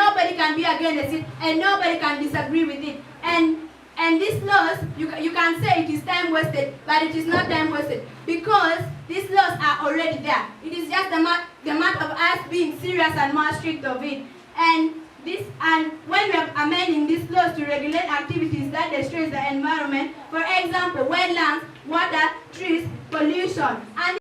nobody can be against it, and nobody can disagree with it. And these laws, you can say it is time wasted, but it is not time wasted, because these laws are already there. It is just the matter of us being serious and more strict of it. And when we are amending these laws to regulate activities that destroy the environment, for example, wetlands, water, trees, pollution, and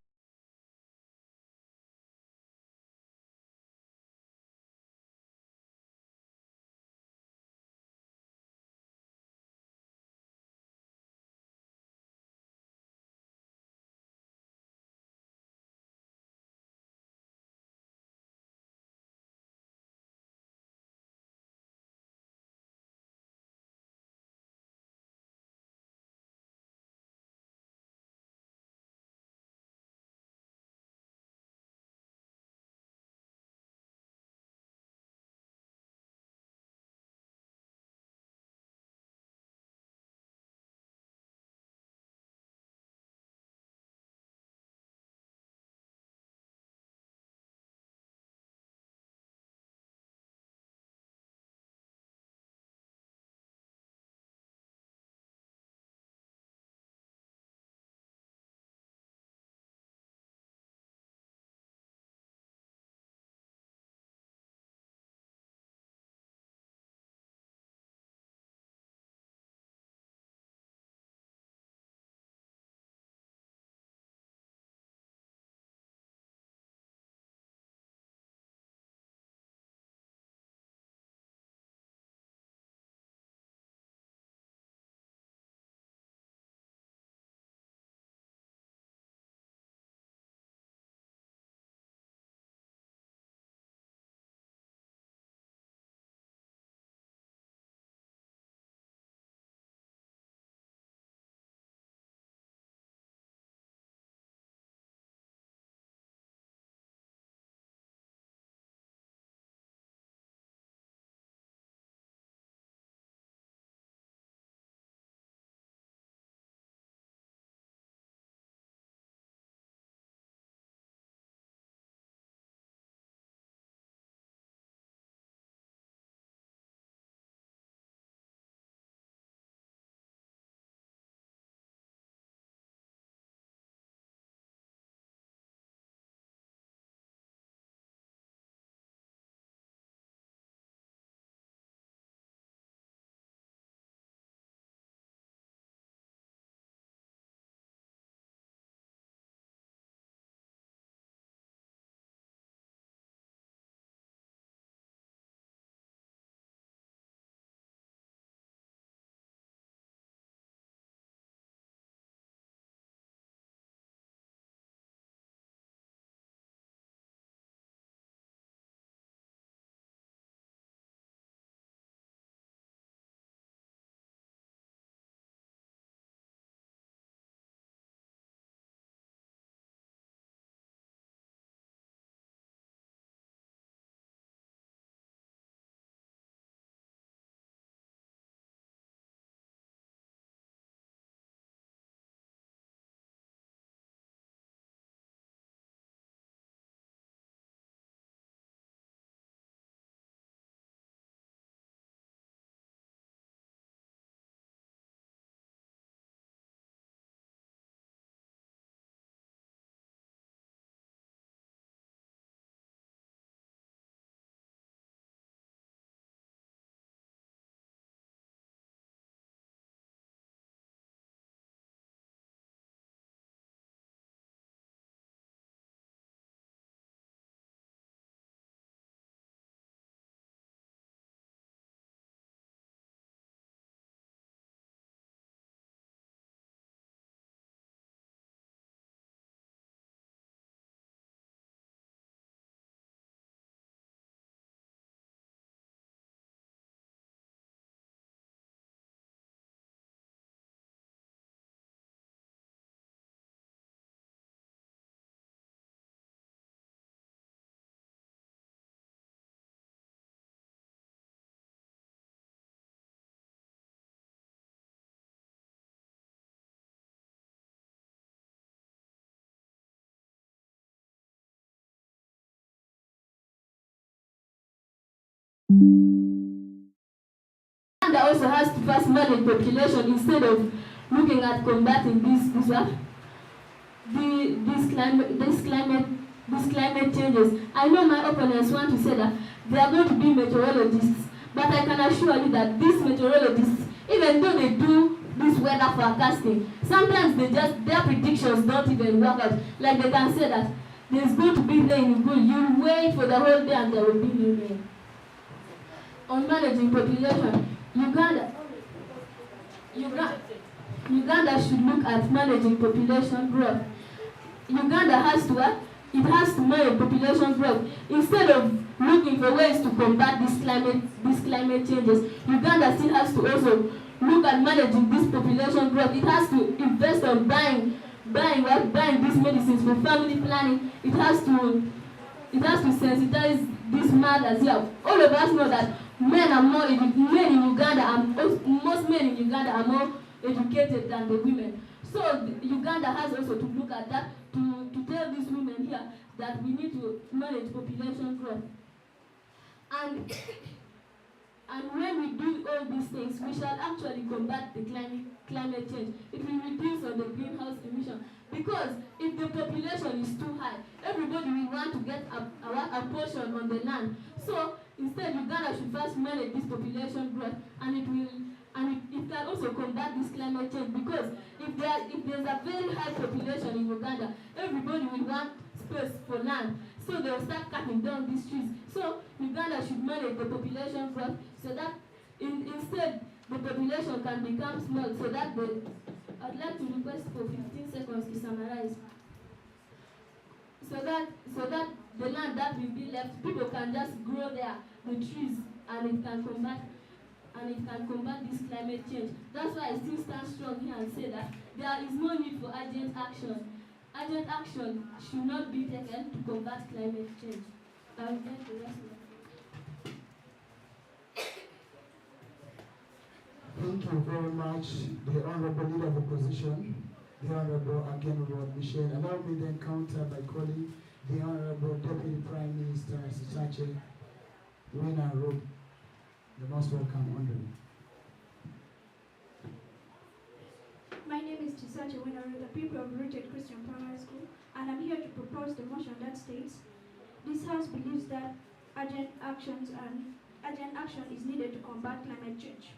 Uganda also has to first manage population instead of looking at combating these climate changes. I know my opponents want to say that they are going to be meteorologists, but I can assure you that these meteorologists, even though they do this weather forecasting, sometimes their predictions don't even work out. Like they can say that there's going to be rain, you wait for the whole day and there will be no rain. On managing population, Uganda should look at managing population growth. Uganda has to what? It has to manage population growth. Instead of looking for ways to combat these climate changes, Uganda still has to also look at managing this population growth. It has to invest on buying these medicines for family planning. It has to sensitize these mothers here. All of us know that most men in Uganda are more educated than the women. So Uganda has also to look at that to tell these women here that we need to manage population growth. And when we do all these things, we shall actually combat the climate change. It will reduce on the greenhouse emission. Because if the population is too high, everybody will want to get a portion on the land. So instead, Uganda should first manage this population growth, and it can also combat this climate change. Because if there's a very high population in Uganda, everybody will want space for land. So they'll start cutting down these trees. So Uganda should manage the population growth so that instead the population can become small. So that I'd like to request for 15 seconds to summarize. So that the land that will be left, people can just grow the trees, and it can combat this climate change. That's why I still stand strong here and say that there is no need for urgent action. Urgent action should not be taken to combat climate change. I will get the rest of it. Thank you very much, the Honorable Leader of Opposition, the Honorable Agenoro Michel. Allow me then counter by calling the Honorable Deputy Prime Minister Sisache Wina Rob. You're most welcome, Honorable. My name is Chisache Winner, the people of Rooted Christian Primary School, and I'm here to propose the motion that states, this House believes that urgent action is needed to combat climate change.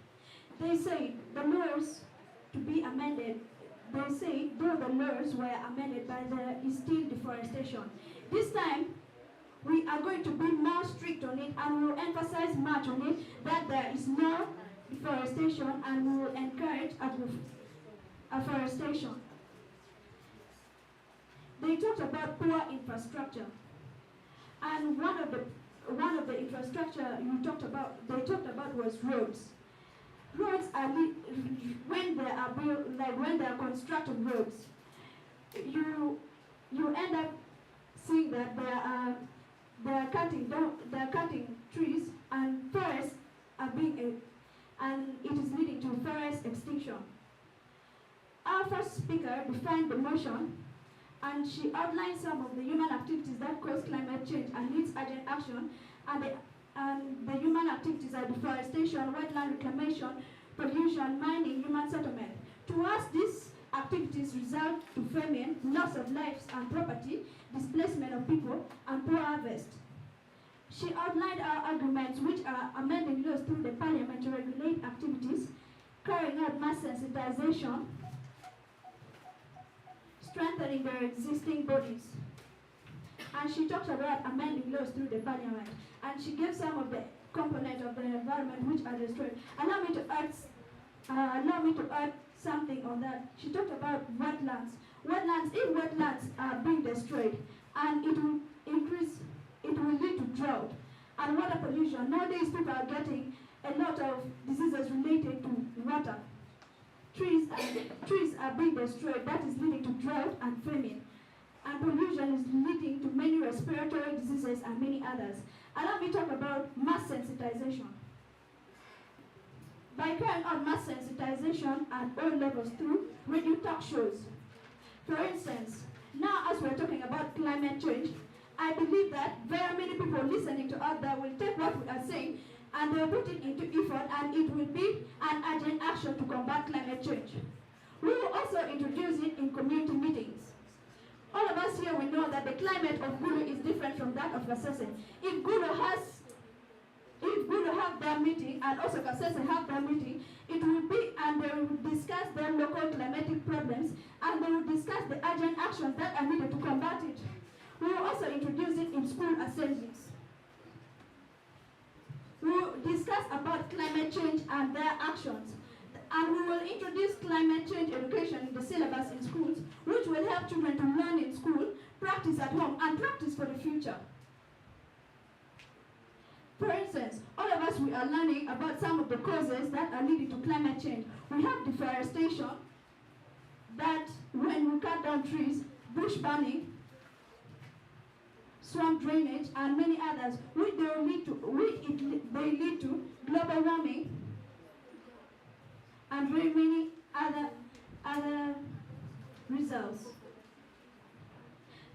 They say the laws to be amended, they say though the laws were amended, but there is still deforestation. This time, we are going to be more strict on it, and we will emphasize much on it that there is no deforestation, and we will encourage afforestation. They talked about poor infrastructure, and one of the infrastructure they talked about was roads. Roads are when they are constructed roads, you end up seeing that they are cutting trees, and forests are and it is leading to forest extinction. Our first speaker defined the motion, and she outlined some of the human activities that cause climate change and needs urgent action, and the human activities are deforestation, wetland reclamation, pollution, mining, human settlement. To us, these activities result to famine, loss of lives and property, displacement of people, and poor harvest. She outlined our arguments, which are amending laws through the parliament to regulate activities, carrying out mass sensitization, strengthening their existing bodies. And she talked about amending laws through the parliament. And she gave some of the components of the environment which are destroyed. Allow me to add something on that. She talked about wetlands. If wetlands are being destroyed, and it will lead to drought and water pollution. Nowadays people are getting a lot of diseases related to water. Trees are being destroyed, that is leading to drought and famine. And pollution is leading to many respiratory diseases and many others. Allow me to talk about mass sensitization. By carrying out mass sensitization at all levels through radio talk shows. For instance, now as we're talking about climate change, I believe that very many people listening to us that will take what we are saying and they will put it into effort, and it will be an urgent action to combat climate change. We will also introduce it in community meetings. All of us here, we know that the climate of Gulu is different from that of Kasese. If Gulu have their meeting and also Kasese have their meeting, it will be, and they will discuss their local climatic problems, and they will discuss the urgent actions that are needed to combat it. We will also introduce it in school assemblies. We will discuss about climate change and their actions. And we will introduce climate change education in the syllabus in schools, which will help children to learn in school, practice at home, and practice for the future. For instance, all of us, we are learning about some of the causes that are leading to climate change. We have deforestation, that when we cut down trees, bush burning, swamp drainage, and many others, which they lead to global warming, and very many other results.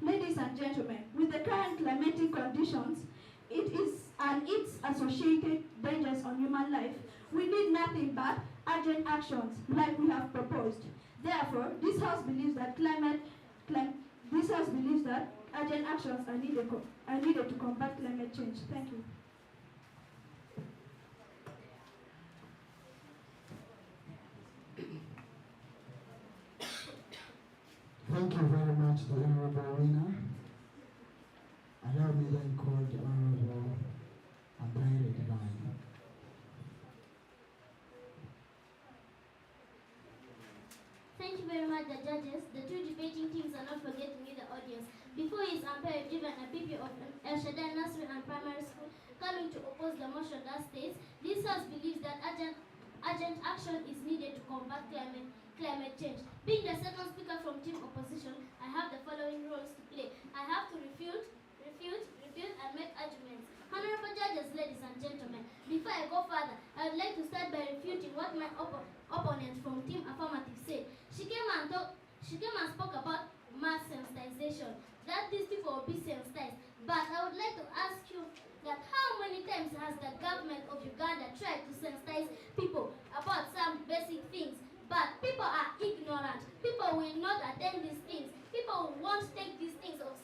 Ladies and gentlemen, with the current climatic conditions, and its associated dangers on human life, we need nothing but urgent actions like we have proposed. Therefore, this House believes that urgent actions are needed to combat climate change. Thank you. Thank you very much, the Honorable Winner. Allow me then call the Honorable Abaire Divine. Thank you very much, the judges. The two debating teams are not forgetting me, the audience. Before his umpire given a PP of El Shaddai Nursery and Primary School coming to oppose the motion that states, this House believes that urgent action is needed to combat climate change. Being the second speaker from team opposition, I have the following roles to play. I have to refute, and make arguments. Honorable judges, ladies and gentlemen, before I go further, I would like to start by refuting what my opponent from Team Affirmative said. She came and spoke about mass sensitization, that these people will be sensitized. But I would like to ask you that how many times has the government of Uganda tried to sensitize people about some basic things? But people are ignorant. People will not attend these things. People won't take these things of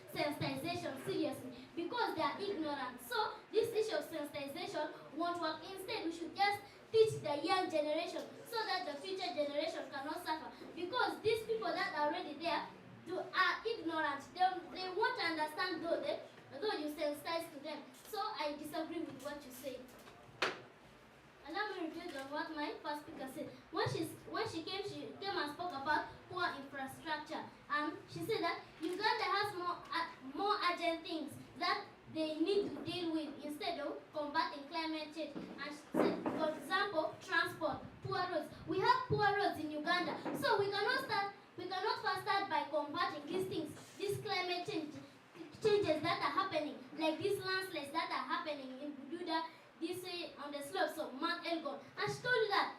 sensitization seriously because they are ignorant. So this issue of sensitization won't work. Instead, we should just teach the young generation so that the future generation cannot suffer. Because these people that are already there are ignorant. They won't understand though you sensitize to them. So I disagree with what you say. Allow me to repeat on what my first speaker said. When she came and spoke about poor infrastructure, and she said that Uganda has more urgent things that they need to deal with instead of combating climate change. And she said, for example, transport, poor roads. We have poor roads in Uganda, so we cannot first start by combating these things, these climate changes that are happening, like these landslides that are happening in Bududa, this on the slopes of Mount Elgon. And she told you that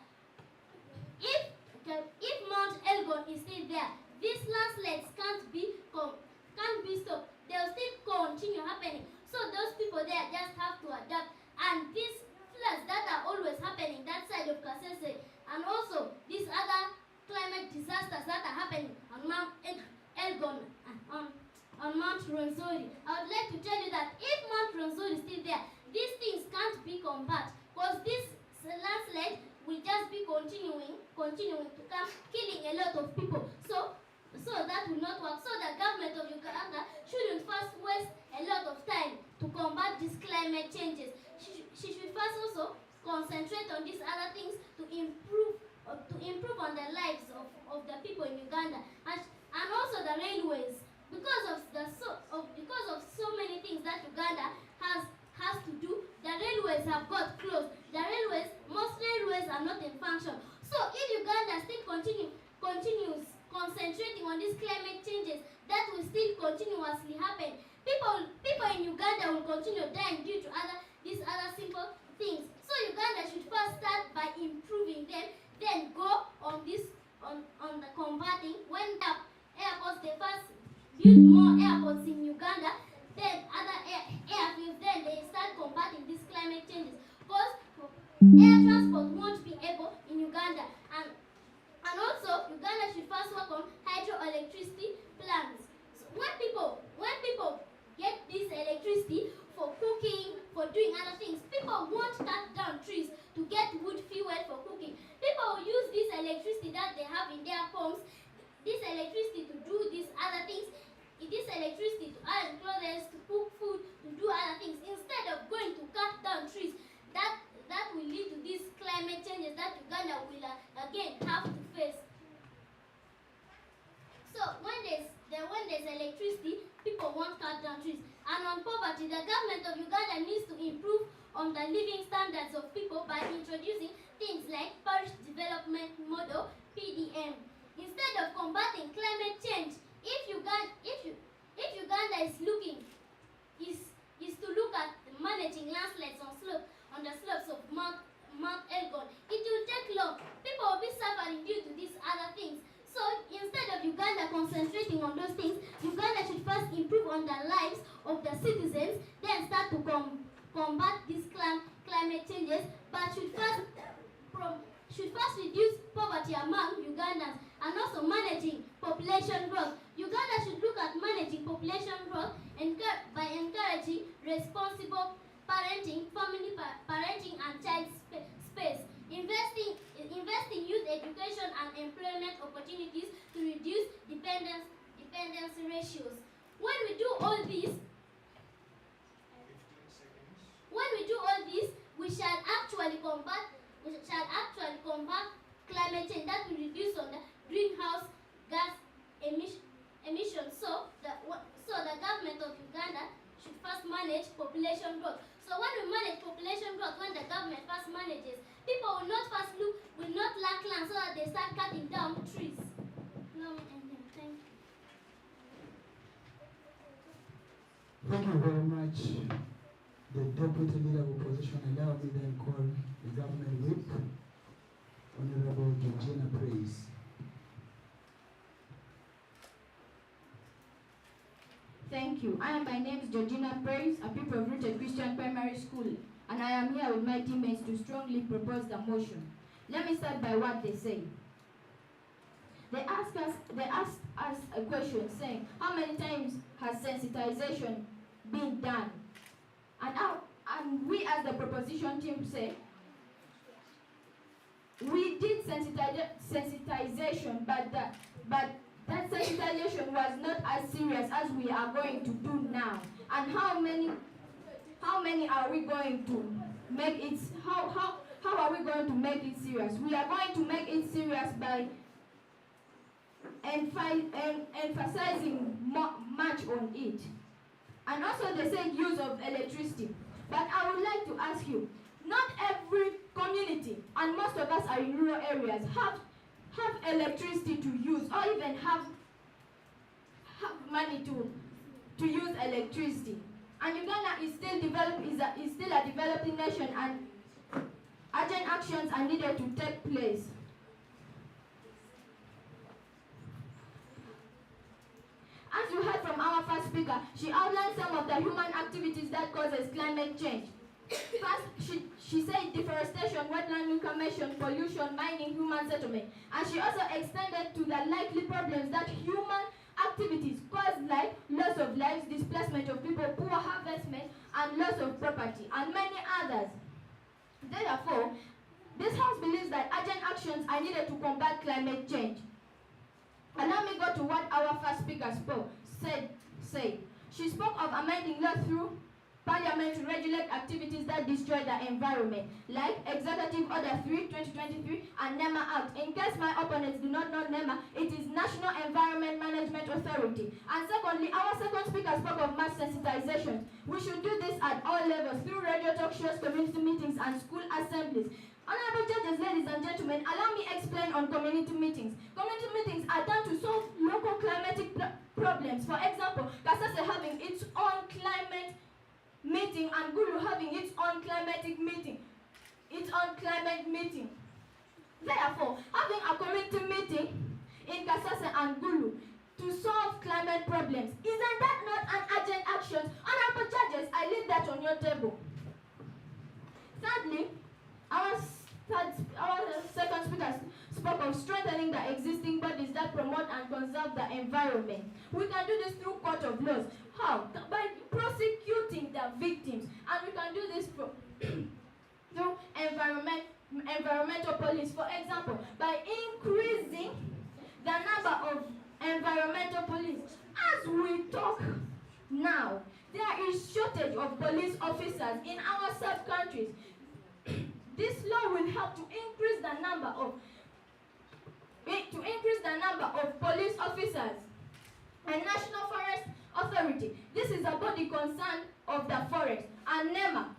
if Mount Elgon is still there, these landslides can't be stopped. They'll still continue happening. So those people there just have to adapt. And these floods that are always happening that side of Kasese, and also these other climate disasters that are happening on Mount Elgon and on Mount Rwenzori. I would like to tell you that if Mount Rwenzori is still there, these things can't be combated because this landslide will just be continuing to come, killing a lot of people. So that will not work. So the government of Uganda shouldn't first waste a lot of time to combat these climate changes. She should first also concentrate on these other things to improve on the lives of the people in Uganda, and also the railways. Because of so many things that Uganda has to do, the railways have got closed. Most railways are not in function. So if Uganda still continues concentrating on these climate changes, that will still continuously happen. People in Uganda will continue dying due to these other simple things. So Uganda should first start by improving them, then go on the combating. When the airports, they first build more airports in Uganda, then other airfields, then they start combating these climate changes. Because air transport won't be able in Uganda. And also, Uganda should first work on hydroelectricity plants. So when people get this electricity for cooking, for doing other things, people won't cut down trees to get wood fuel for cooking. People will use this electricity that they have in their homes, this electricity to do these other things, this electricity to iron clothes, to cook food, to do other things, instead of going to cut down trees. That will lead to these climate changes that Uganda will again have to face. So when there's electricity, people won't cut down trees. And on poverty, the government of Uganda needs to improve on the living standards of people by introducing things like Parish Development Model (PDM). Instead of combating climate change, if Uganda is to look at managing landslides on the slopes of Mount Elgon, it will take long. People will be suffering due to these other things. So instead of Uganda concentrating on those things, Uganda should first improve on the lives of the citizens, then start to combat these climate changes, but should first reduce poverty among Ugandans and also managing population growth. Uganda should look at managing population growth by encouraging responsible parenting, family parenting and child space, investing youth education and employment opportunities to reduce dependency ratios. When we do all this, we shall actually combat climate change that will reduce on the greenhouse gas emissions. So the government of Uganda should first manage population growth. So when we manage population growth, when the government first manages, people will not lack land so that they start cutting down trees. Thank you. Thank you very much. The Deputy Leader of Opposition, allow me then call the Government Whip, Honorable Georgina Praise. Thank you. I am by name Georgina Praise, a pupil of Rooted Christian Primary School, and I am here with my teammates to strongly propose the motion. Let me start by what they say. They asked us a question saying, how many times has sensitization been done? And we as the proposition team say, we did sensitization, but that sensitization was not as serious as we are going to do now. And how many are we going to make it? How are we going to make it serious? We are going to make it serious by emphasizing much on it. And also they say use of electricity. But I would like to ask you, not every community, and most of us are in rural areas, have electricity to use, or even have money to use electricity. And Uganda is still a developing nation, and urgent actions are needed to take place. As you heard from our first speaker, she outlined some of the human activities that causes climate change. First, she said deforestation, wetland reclamation, pollution, mining, human settlement. And she also extended to the likely problems that human activities cause, like loss of lives, displacement of people, poor harvestment, and loss of property, and many others. Therefore, this House believes that urgent actions are needed to combat climate change. Allow me go to what our first speaker said. She spoke of amending law through Parliament to regulate activities that destroy the environment, like Executive Order 3/2023 and NEMA Act. In case my opponents do not know NEMA, it is National Environment Management Authority. And secondly, our second speaker spoke of mass sensitization. We should do this at all levels, through radio talk shows, community meetings, and school assemblies. Honorable judges, ladies and gentlemen, allow me explain on community meetings. Community meetings are done to solve local climatic problems. For example, Kasase having its own climate meeting and Gulu having its own climate meeting. Therefore, having a community meeting in Kasase and Gulu to solve climate problems, isn't that not an urgent action? Honorable judges, I leave that on your table. Thirdly, our of strengthening the existing bodies that promote and conserve the environment. We can do this through court of laws. How? By prosecuting the victims. And we can do this through environmental police. For example, by increasing the number of environmental police. As we talk now, there is shortage of police officers in our sub-countries. This law will help to increase the number of police officers. And National Forest Authority, this is a body concerned of the forest, and NEMA,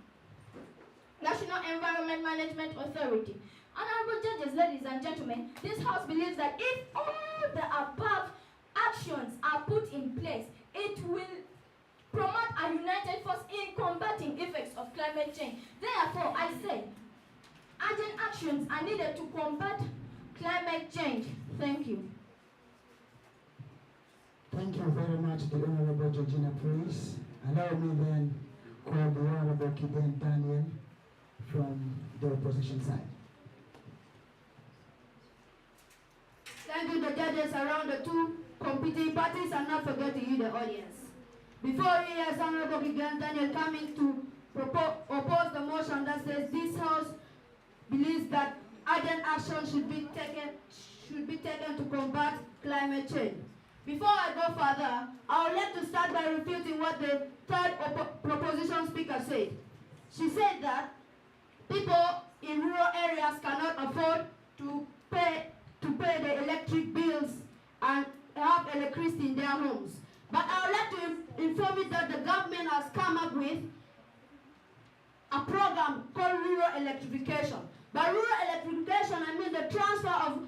National Environment Management Authority. Honorable judges, ladies and gentlemen, this House believes that if all the above actions are put in place, it will promote a united force in combating effects of climate change. Therefore, I say, urgent actions are needed to combat climate change. Thank you. Thank you very much, the Honorable Georgina Prince. Allow me then call the Honorable Kiben Daniel from the opposition side. Thank you, the judges around the two competing parties, and not forgetting you, the audience. Before you hear Honorable Kiben Daniel coming to oppose the motion that says this House believes that urgent action should be taken to combat climate change. Before I go further, I would like to start by refuting what the third proposition speaker said. She said that people in rural areas cannot afford to pay the electric bills and have electricity in their homes. But I would like to inform you that the government has come up with a program called rural electrification. By rural electrification, I mean the transfer of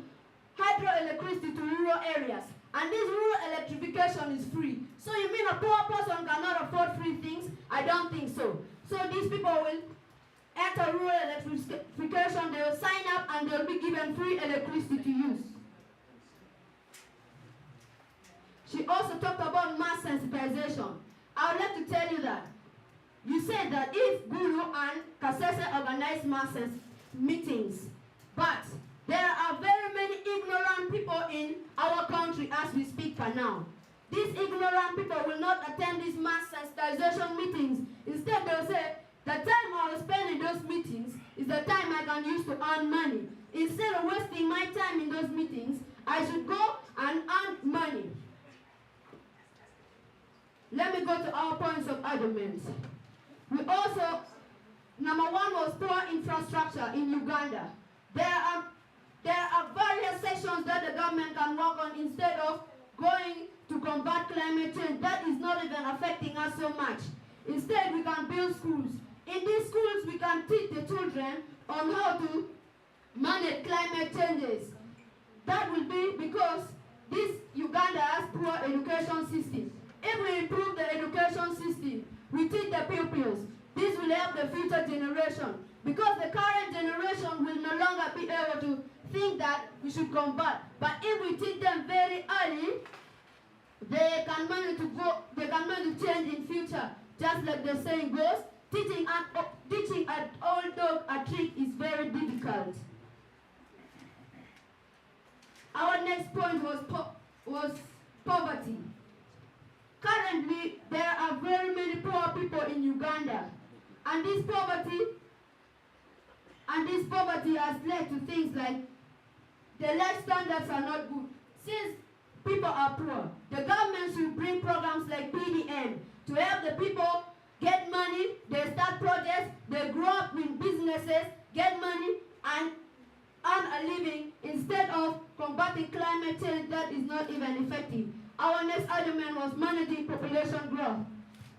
hydroelectricity to rural areas. And this rural electrification is free. So you mean a poor person cannot afford free things? I don't think so. So these people will enter rural electrification, they will sign up and they will be given free electricity to use. She also talked about mass sensitization. I would like to tell you that you said that if Guru and Kasese organize mass meetings, but there are very many ignorant people in our country as we speak for now. These ignorant people will not attend these mass sensitization meetings. Instead, they'll say, the time I will spend in those meetings is the time I can use to earn money. Instead of wasting my time in those meetings, I should go and earn money. Let me go to our points of argument. We also, number one was poor infrastructure in Uganda. There are various sections that the government can work on instead of going to combat climate change. That is not even affecting us so much. Instead, we can build schools. In these schools, we can teach the children on how to manage climate changes. That will be because this Uganda has poor education system. If we improve the education system, we teach the pupils. This will help the future generation. Because the current generation will no longer be able to think that we should combat. But if we teach them very early, they can manage to change in future. Just like the saying goes, teaching an old dog a trick is very difficult. Our next point was poverty. Currently, there are very many poor people in Uganda, and this poverty has led to things like the life standards are not good. Since people are poor, the government should bring programs like PDM to help the people get money. They start projects, they grow up in businesses, get money, and earn a living instead of combating climate change that is not even effective. Our next argument was managing population growth.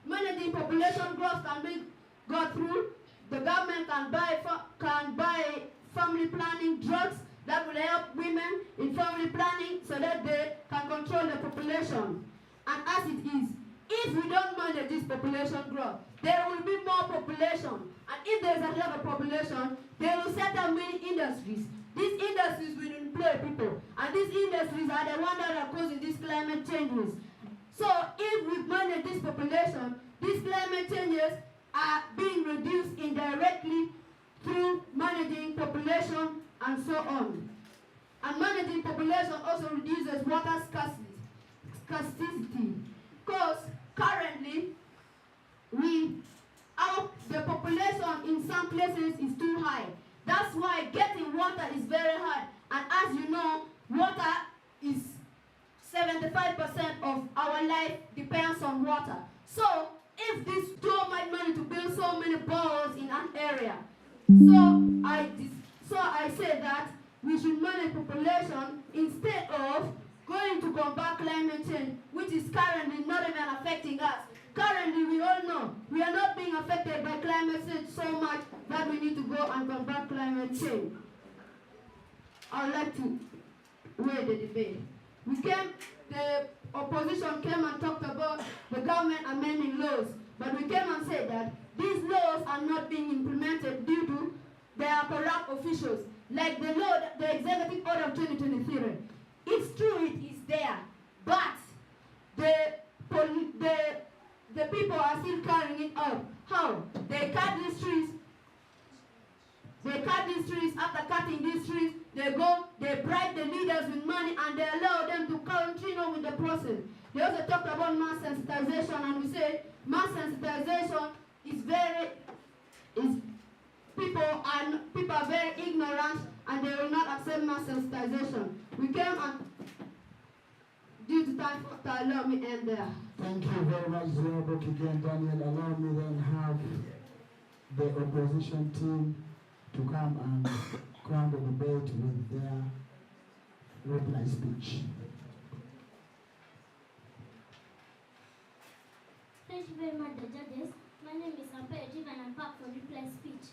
Managing population growth can be got through the government can buy family planning drugs that will help women in family planning so that they can control the population. And as it is, if we don't manage this population growth, there will be more population. And if there's a lot of population, they will set up many industries. These industries will employ people. And these industries are the ones that are causing these climate changes. So if we manage this population, these climate changes are being reduced indirectly through managing population and so on. And managing population also reduces water scarcity. Because currently, the population in some places is too high. That's why getting water is very hard. And as you know, water is 75% of our life depends on water. So if this so much money to build so many boreholes in an area, so I say that we should manage population instead of going to combat climate change, which is currently not even affecting us. Currently, we all know we are not being affected by climate change so much that we need to go and combat climate change. I would like to weigh the debate. The opposition came and talked about the government amending laws, but we came and said that these laws are not being implemented due to their corrupt officials, like the law, the Executive Order of 2023. It's true, it is there, but the people are still carrying it out. How? They cut these trees. After cutting these trees, they bribe the leaders with money and they allow them to continue with the process. They also talked about mass sensitization, and we say mass sensitization people are very ignorant and they will not accept mass sensitization. We came and due to time factor, allow me end there. Thank you very much, Zerabok again, Daniel. Allow me then have the opposition team to come and crown the debate with their reply speech. Thank you very much, the judges. My name is Ampere and I'm back for reply speech.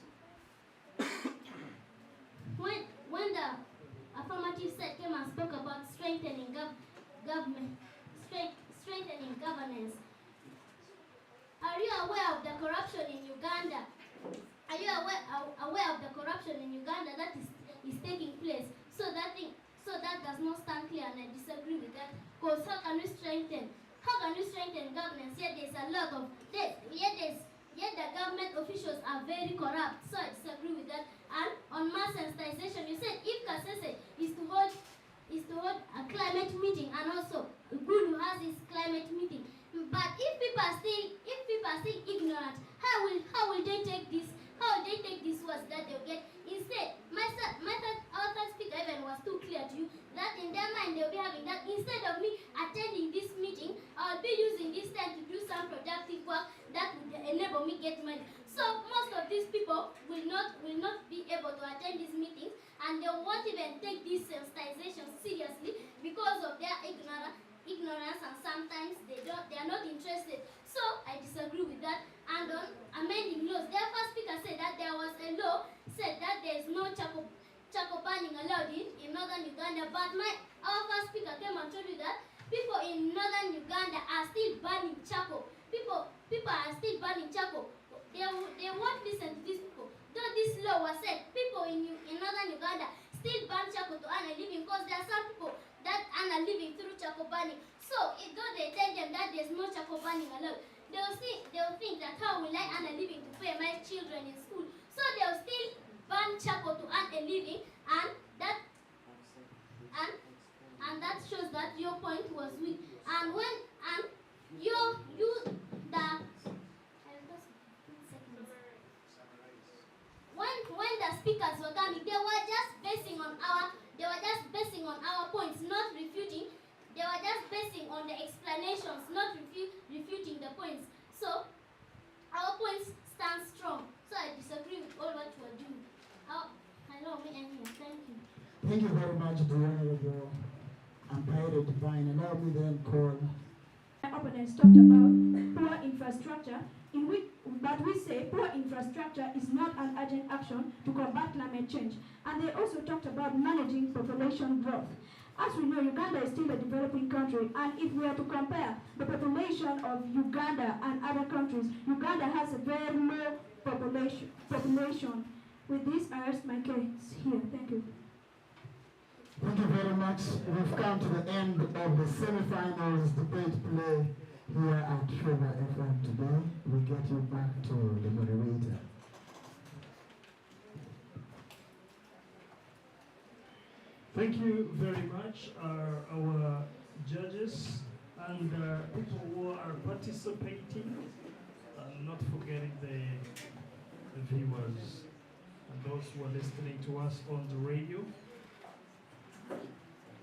When the affirmative set came and spoke about strengthening strengthening governance, are you aware of the corruption in Uganda? Are you aware of the corruption in Uganda that is taking place? So that does not stand clear, and I disagree with that. Because how can we strengthen governance? Yet there's a lot of yet the government officials are very corrupt. So I disagree with that. And on mass sensitization, you said if Kasese is to hold a climate meeting, and also Gulu has his climate meeting. But if people are still ignorant, how will they take this? How will they take these words that they'll get? Instead, our third speaker even was too clear to you that in their mind they'll be having that instead of me attending this meeting, I'll be using this time to do some productive work that would enable me get money. So most of these people will not be able to attend these meetings, and they won't even take this sensitization seriously because of their ignorance, and sometimes they are not interested. So I disagree with that. And on amending laws, their first speaker said that there was a law said that there is no charcoal burning allowed in northern Uganda, but our first speaker came and told you that people in northern Uganda are still burning charcoal. People are still burning charcoal. They won't listen to these people. Though this law was said, people in northern Uganda still burn charcoal to earn a living, because there are some people that earn a living through charcoal burning. So though they tell them that there's no charcoal burning allowed, they'll think that how will I earn a living to pay my children in school? So they'll still burn charcoal to earn a living, and that shows that your point was weak. And when the speakers were coming, they were just basing on our points, not refuting. They were just basing on the explanations, not refuting the points. So our points stand strong. So I disagree with all what you are doing. Hello, me and you. Thank you. Thank you very much, the Honorable Ampere Divine. Allow me then call. My opponents talked about poor infrastructure, but we say poor infrastructure is not an urgent action to combat climate change. And they also talked about managing population growth. As we know, Uganda is still a developing country, and if we are to compare the population of Uganda and other countries, Uganda has a very low population. With this, I rest my case here. Thank you. Thank you very much. We've come to the end of the semi-finals debate play here at Favour FM today. We get you back to the moderator. Thank you very much, our judges and people who are participating, not forgetting the viewers and those who are listening to us on the radio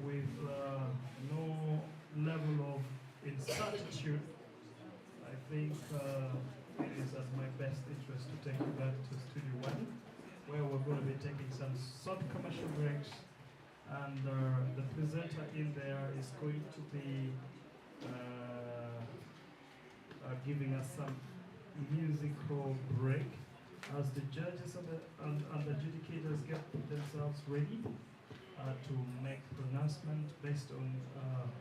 with no level of incertitude. I think it is at my best interest to take you back to Studio 1, where we're going to be taking some short commercial breaks, and the presenter in there is going to be giving us some musical break as the judges and the adjudicators get themselves ready to make pronouncement based on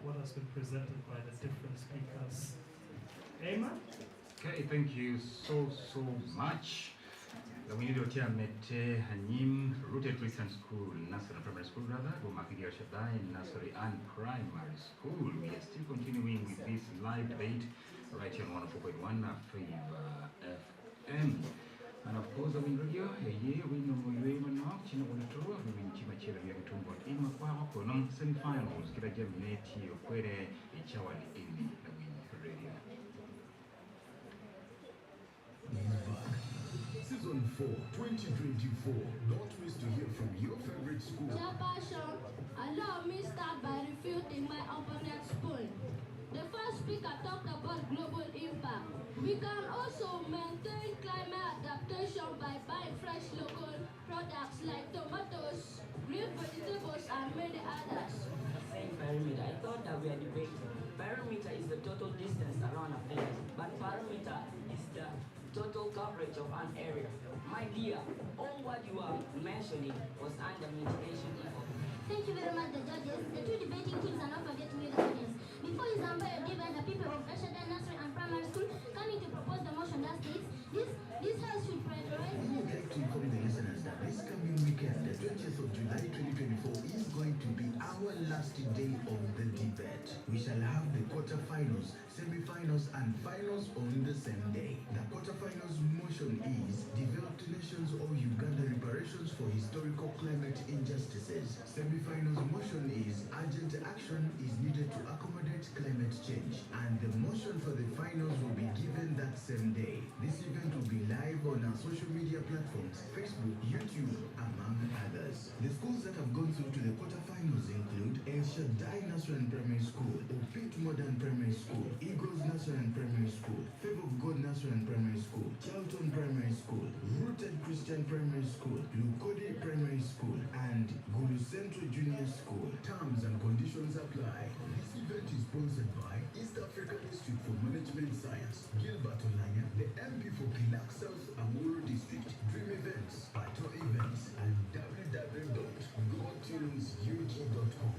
what has been presented by the different speakers. Emma? Okay, thank you so much. We need to meet Hanyim Rooted Christian School, Nursery and Primary School, rather, Gomakidi Shaddai Nursery and Primary School. We are still continuing with this live debate right here on 104.1 Favour FM. And of course, we radio, we know we will not, we will chimachira vya kutumbo ima kwa hapo no semi-finals kila jamii yetu kwere ichawali ini na win radio. Season 4, 2024. Don't miss to hear from your favorite school. Chairperson, allow me start by refuting my opponent's point. The first speaker talked about global impact. We can also maintain climate adaptation by buying fresh local products like tomatoes, green vegetables, and many others. Saying perimeter, I thought that we are debating. Perimeter is the total distance around a place, but perimeter is the total coverage of an area. My dear, all what you are mentioning was under mitigation effort. Thank you very much, the judges. The two debating teams are not forgetting the audience. Before his umpire given the people of Eshada Nursery and Primary School coming to propose the motion that states this house should prioritize. We would like to inform the listeners that this coming weekend, the 20th of July 2024, is going to be our last day of the debate. We shall have the quarterfinals, semi-finals, and finals on the same day. The quarterfinals motion is developed nations or Uganda reparations for historical climate injustices. Semi-finals motion is urgent action is needed to accommodate climate change, and the motion for the finals will be given that same day. This event will be live on our social media platforms, Facebook, YouTube, among others. The schools that have gone through to the quarterfinals include El Shaddai Nursery and Primary School, Opit Modern Primary School, Eagles Nursery and Primary School, Favour of God Nursery and Primary School, Charlton Primary School, Rooted Christian Primary School, Lukodi Primary School, and Gulu Central Junior School. Terms and conditions apply. This event is sponsored by East African Institute for Management Science, Gilbert Olanya, the MP for Kilak South Amuru District, Dream Events, Pato Events, and www.gotunesuk.com.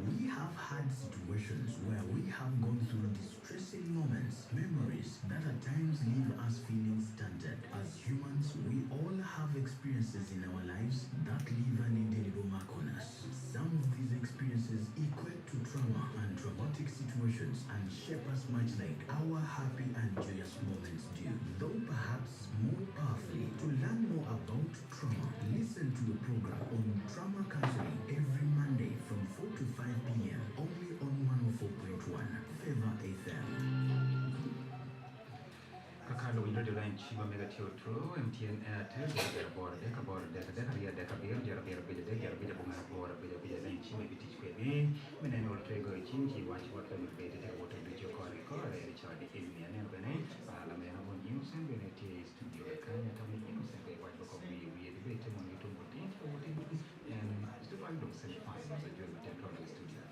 We have had situations where we have gone through distressing moments, memories that at times leave us feeling stunted. As humans, we all have experiences in our lives that leave an indelible mark on us. Some of these experiences equate to trauma and traumatic situations and shape us much like our happy and joyous moments do. Though perhaps more powerfully, to learn more about trauma, listen to a program on trauma counseling every Monday from 4 to 5 p.m. only on 104.1 Favour FM. Kakalo window the line chiba mega theotro MTN Airtel deka bora deka ria deka bir jara bir bunga bora bija line chima bitich kwebe mena no twego chinchi wachi wata mi bete deka water bicho kore Richard Ilmi ane bene ala mena bon news and bene tie studio kanya tami news and be wachi ko we debate mon gitu botin and Stefan dong semi finals a join with the studio.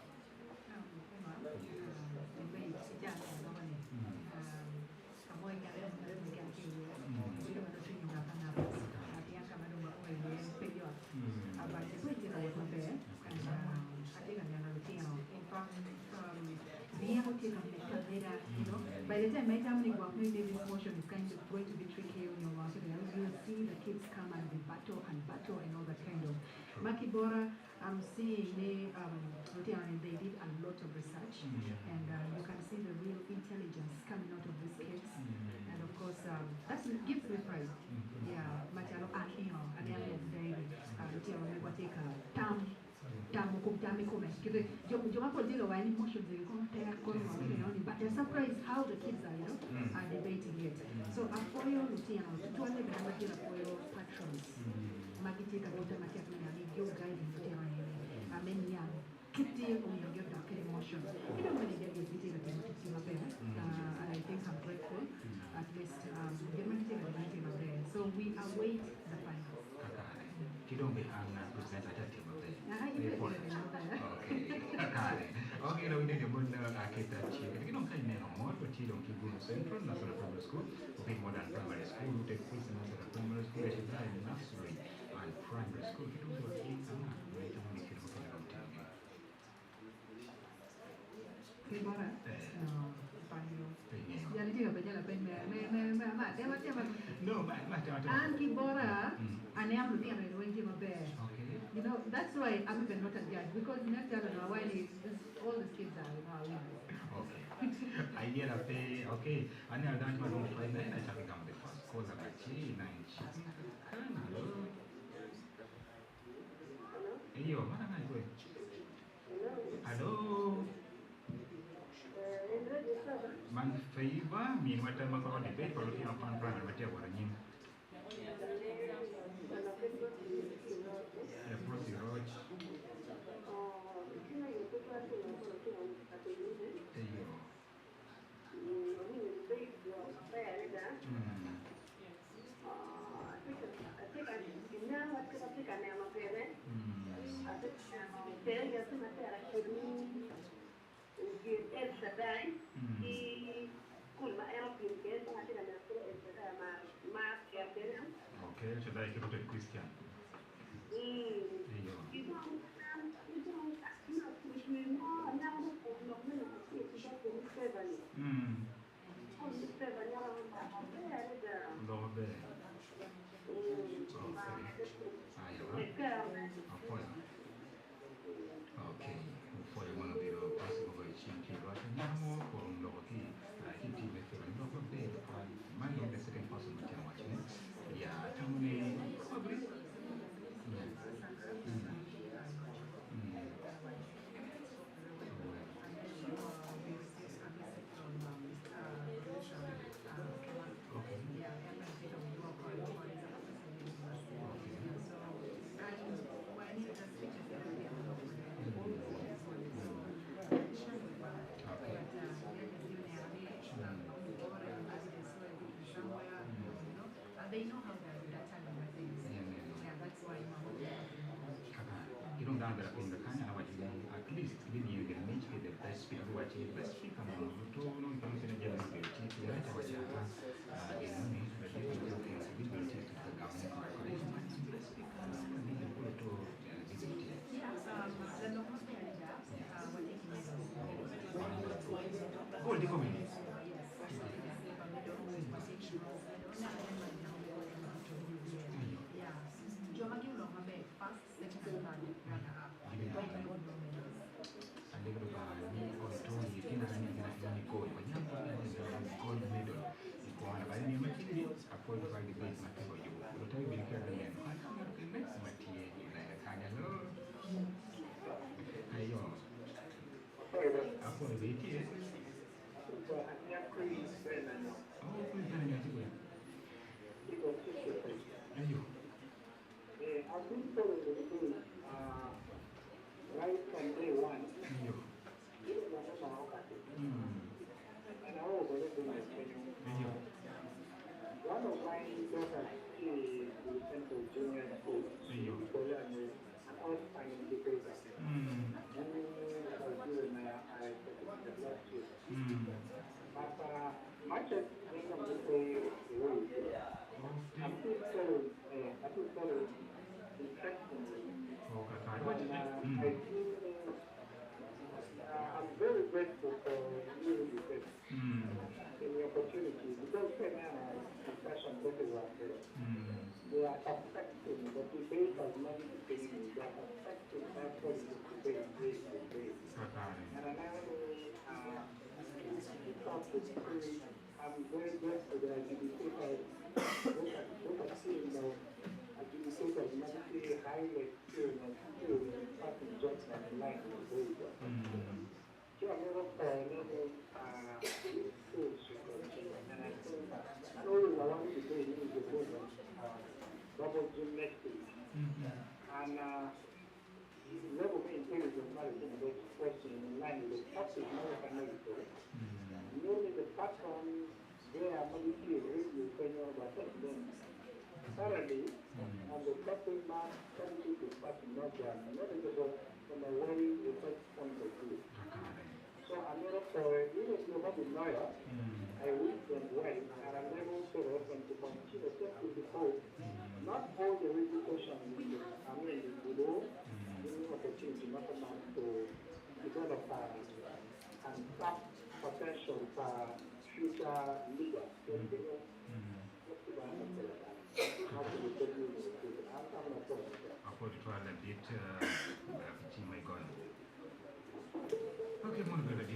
Kamoy ka rin magkakilala. Hindi naman ito yung nakanapos. At yan ka manumang may period. But the question I was there, and I think I'm going to from being able to later, you know, by the time my family work, maybe this motion is kind of going to be tricky on your so you will see the kids come and they battle and all that kind of. Makibora, I'm seeing they did a lot of research, and you can see the real intelligence coming out of these kids, and of course that gives me pride. Yeah, Machalo and the end of the day, me come. Joma political wine emotions they come but they're surprised how the kids are, are debating it. So for your routine, to one for your patrons. Magitika Dota Matiakuna, your guiding I mean, young. Kitty give that emotion. You don't really get your video and I think I'm grateful. At least there. So we await the final. Kidonge present at team of Okay. Okay, now we need to go to Akita Chief. You don't kind of more, but you don't keep going Central National Primary School, okay, modern primary school, you take place in National Primary School, you die in nursery and primary school. You don't do it, Favour. No, and Kibora, and I am looking at the way you know, that's why I'm even not a judge because next year while all the kids are winners. Okay. I hear a pay, okay. I know that you don't play nine. I shall become the first call of a chain. Hello. Hey, yo, what am I doing? Hello. Man, Favour, mean what I'm going to debate for looking upon primary material. Okay, should I keep it Christian? Okay, for one of the possible change, but now for Loki, I think you will feel a lot of day. My own the second person can watch it. Yeah, tell me, probably. They know how to do that kind of things. Yeah, that's why you don't know that in the kind of what you at least when you can make the best speaker what you best speaker to know you can get the ability to write what you have in money but you can do the ability to the government or best speaker need to put to ability. Yeah, the local manager what taking oh the community. I've been following the team right from day one. And I always been one of my daughters is the Central Junior School. And I was finding the paper. And I was doing I the last year. But much as being on the way, I'm still following I'm very grateful for you the opportunity because discussion they are affecting the debate as much as they are affecting the debate. And I'm very grateful that look at seeing administrators must be highly experienced in jobs and life. line in the way. So I'm not level schools to continue, and I think I know you are wanting to do it in the program, double gymnastics, and level intelligence management is question in line with the topic American medical. Normally the pattern where ability is really depending on the person. Currently, and the topic man quality is passing not knowledgeable from a very research point of view. So I'm not even if you have a lawyer, I wish them well and I'm able to reference to continue simply because not all the education is below any opportunity not enough to develop and tap potential for future leaders. Okay, Monica, then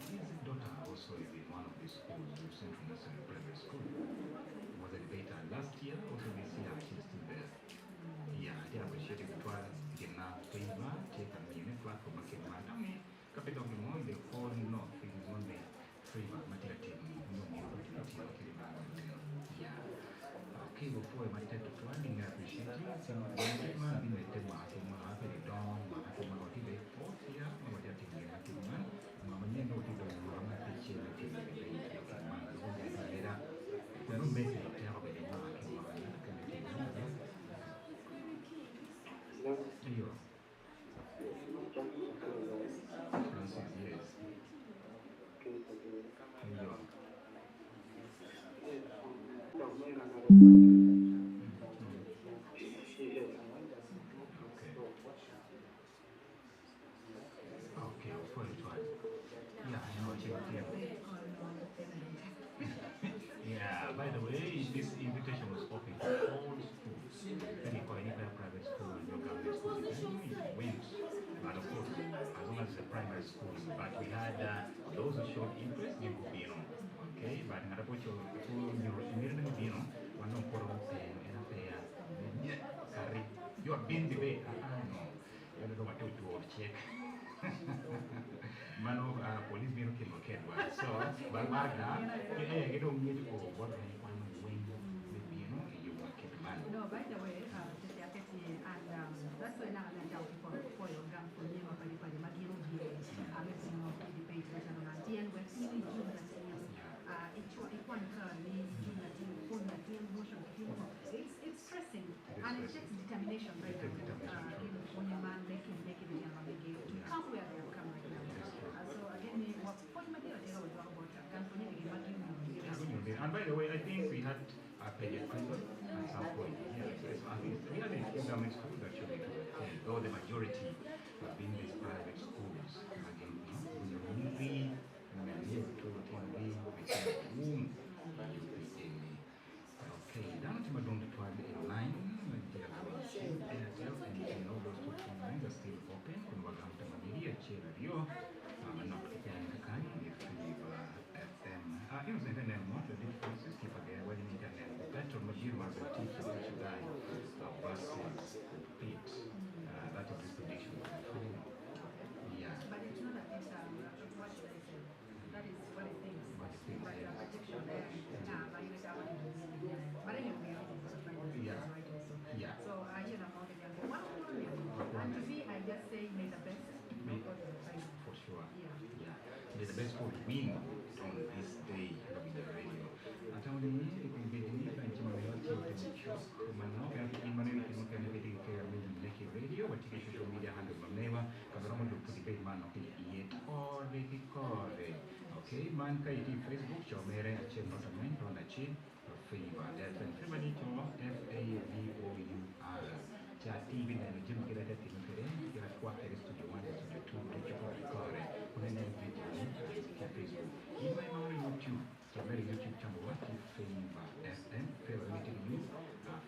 his daughter also is in one of the schools, Central National Private School. Was a debater last year, also this year, she's still there. Yeah, I appreciate it. Gina Favour, take a minute platform, capital of the one, the whole north is one day Favour, material yeah. Okay, before I might take to planning, I appreciate you. So, I'm going to Okay, for it one. Yeah, I know what you're doing. Yeah, by the way, this invitation was open to all schools. Any private school, no government school, you went. But of course, as long as it's a primary school. But we had those who showed interest, you could be on. Okay, but in Arapocho, you know, one of you have been debate. No, you don't know what to do or check. Mano police bureau came okay, so Barbarga, you don't need to go what when maybe you know you want to man. No, by the way, and that's why now I'm down for your gun for me, but if I'm not going to I'm missing off the debate that I'm on. And we're seeing you that it's one it's stressing and it takes determination right now. When a man make it to come where they have come right now. So again, what my dear was about and by the way, I think we had a pediatrician at some point. Yes, I think we had a few government schools actually to attend, though the majority have been these private schools. Again, really, okay, down to Madonna to in line, Airtel and all those 2 phone lines are still open. Kunwagam to Mamiria, Cherio, not Kan, if FM. It was the name, not the differences, keep again, when internet, the better material was a teacher which died versus Pete. That is the prediction. Yeah. But it's not a pizza, what should I say? That is what it thinks. But prediction there. But anyway, yeah. Yeah. So I hear about it. And to me, I just say may the best. For sure. Yeah. Yeah. May the best will win on this day of the radio. And tell me, it will be the need and to make sure. Radio, what social media handle Mameva, Kavaraman to put the big man of it yet or the record. Okay, man, Facebook, Chomere, a chin, not a man, on a chin, Favour, that's an family to Favour. Chat even and Jim get at the you have what there is to the one to the two to record when I Facebook. In my own YouTube, so very YouTube channel, what is Favour FM, favorite news,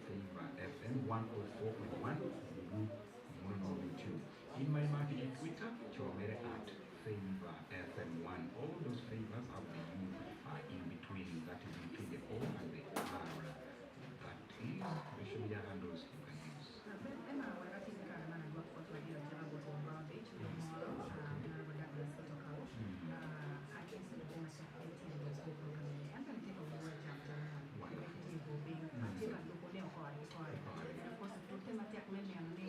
Favour FM 104.1. In my marketing Twitter, Chomere at Favour FM1. All those favors of the U are in between. That is between the O and the R. That is the social media handles you can use.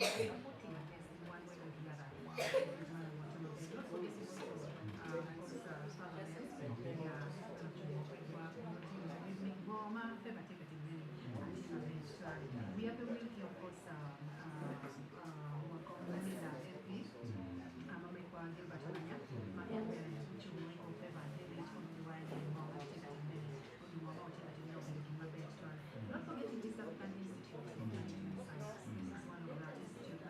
supporting us in one way or the other. Not forgetting also, Parliament, we have a week, of course, MP, not forgetting this African Institute for Planetary Science is one of that institute, the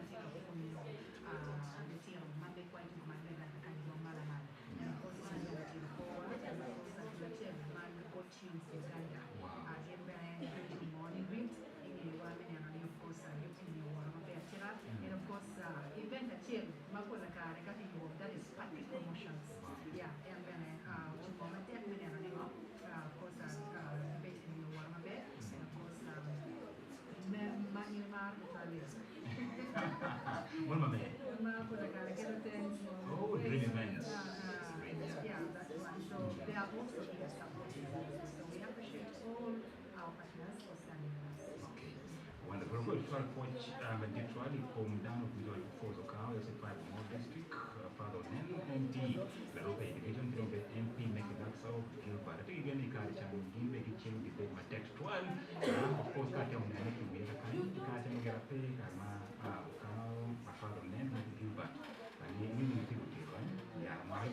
team Mambe Kwaitu Kumandela and Malaman. And of course, it's the Favour, and of course, the chair, man, God tunes Uganda. Good morning, greet. Of course, and of course, event achieved, that is Patrick Promotions. Yeah, and then, of course, debating you one of it, and of course, Manimar, Oh, dream events. Yeah, that's one. So they are also here supporting us. So we appreciate all our partners for standing with us. Okay. Wonderful. Good. For coach Detroit, come down with your proposal car, as a private more district, father NMT, the local education, the MP, making that so, but I think again, the car channel, give a kitchen, the my text one, of course, I can make you a kind, can get a pay, my father NMT, but I need to do one. Yeah, my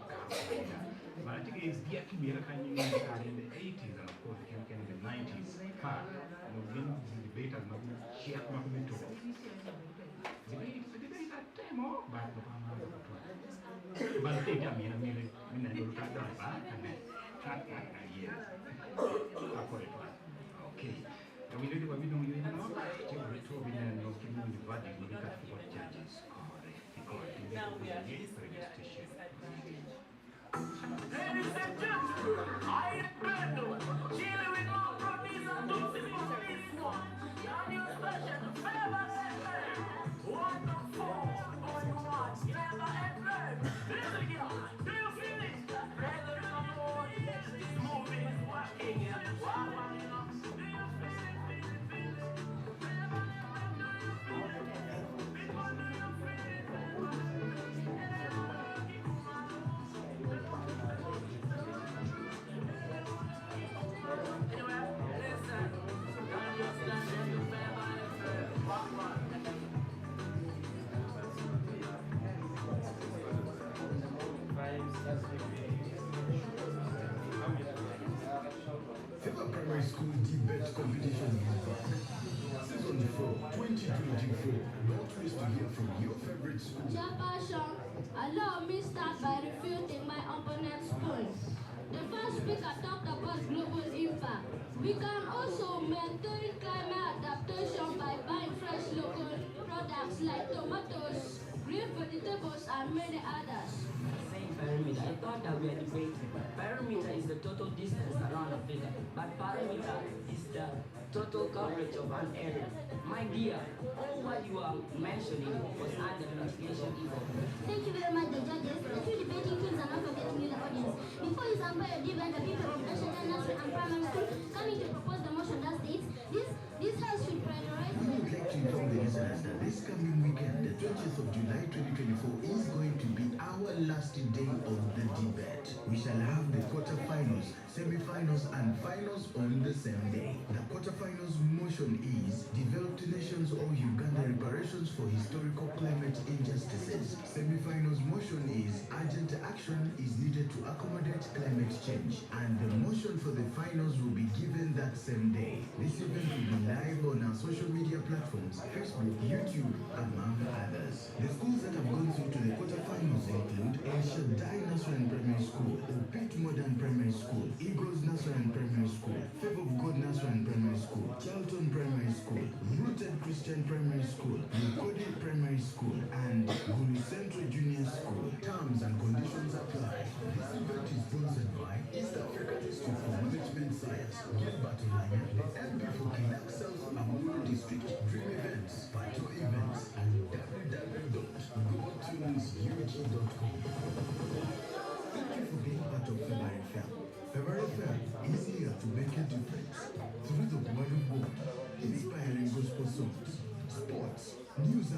car. But I think it's the kind in the 80s and of course it came in the 90s. The debate has not been shared, not been told. The debate at time, but I think I mean, I look at that back and then, okay. We know what we don't even know. We know the body, we look at what judges now we are here for registration. Ladies and gentlemen, I am Brando, chilling with my brothers and doing this one. Your new special, Favour FM. 104.1, Favour FM. Listen here, do you feel it? Brother, come on, this movie is working here. Wow, do you feel it, feel it? Favour FM, do you feel it? People, do you feel it? Favour Primary School Debate Competition is back. Season 4, 2024. Don't wait to hear from your favorite school. Chairperson, allow me start by refuting my opponent's point. The first speaker talked about global impact. We can also maintain climate adaptation by buying fresh local products like tomatoes, green vegetables, and many others. Saying perimeter, I thought that we are debating. Perimeter is the total distance around a figure, but perimeter is the total coverage of an area. My dear, all what you are mentioning was under investigation evil. Thank you very much, the judges. The two debating teams are not forgetting you, the audience. Before his umpire given the people of National Nursery and Primary School coming to propose the motion that states this house should prioritize. We would like to inform the listeners that this coming weekend, the 20th of July 2024, is going to be our last day of the debate. We shall have the quarterfinals, semi-finals, and finals on the same day. The quarterfinals motion is developed nations or Uganda reparations for historical climate injustices. Semi-finals motion is urgent action is needed to accommodate climate change, and the motion for the finals will be given that same day. This event will be live on our social media platforms, Facebook, YouTube, among others. The schools that have gone through to the quarterfinals include El Shaddai Nursery and Primary School, Opit Modern Primary School, Eagles Nursery and Primary School, Favour of God Nursery and Primary School, Charlton Primary School, Rooted Christian Primary School, Mukodi Primary School, and Gulu Central Junior School. Terms and conditions apply. This event is sponsored by East African Institute for Management Science, Gilbert Olanya, the MP for Kinak South Amuru District, Dream Events, Pato Events, and www.gotunesug.com. Thank you for being part of Favour FM. Favour FM is here to make a difference through the word of God, inspiring gospel songs, sports, news